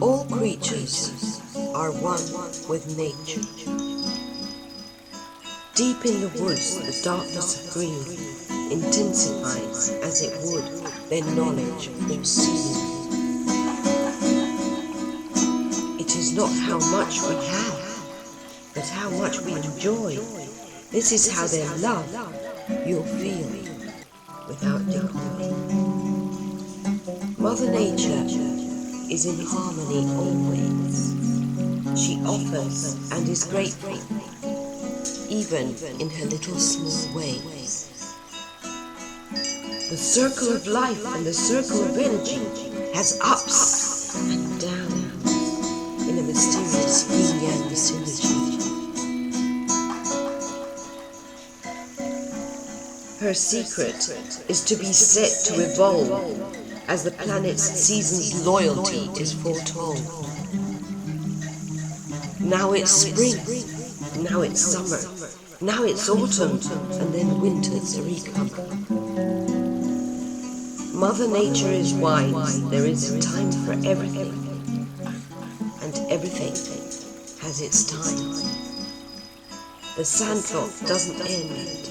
All creatures are one with nature. Deep in the woods, the darkness of green intensifies as it would their knowledge or seeing. It is not how much we have, but how much we enjoy. This is how their love you'll feel without decoy. Mother Nature is in harmony always. She offers and is grateful, even in her little small ways. The circle of life and the circle of energy has ups and downs in a mysterious yin-yang synergy. Her secret is to be set to evolve as the planet's season's loyalty is foretold. Now it's spring, now it's summer, now it's autumn, and then winter's recome. Mother Nature is wise, there is a time for everything, and everything has its time. The sandlot doesn't end.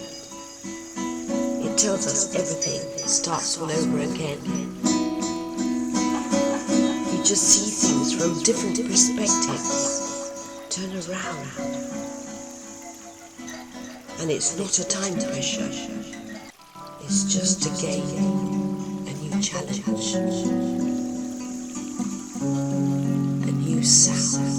It tells us everything starts all over again. You just see things from different perspectives. Turn around. And it's not a time pressure. It's just to gain a new challenge. A new sound.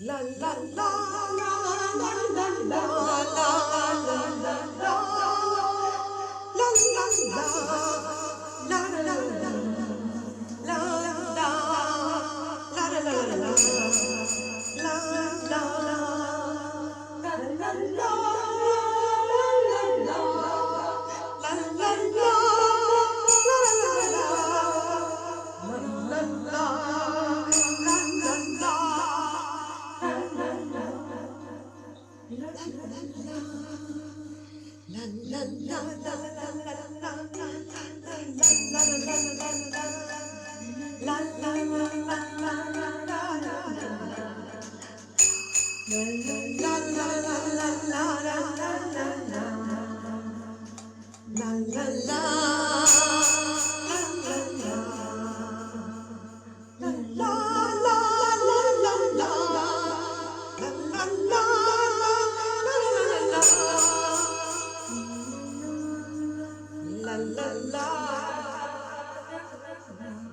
La la la la la la la la la la la la la la la la la.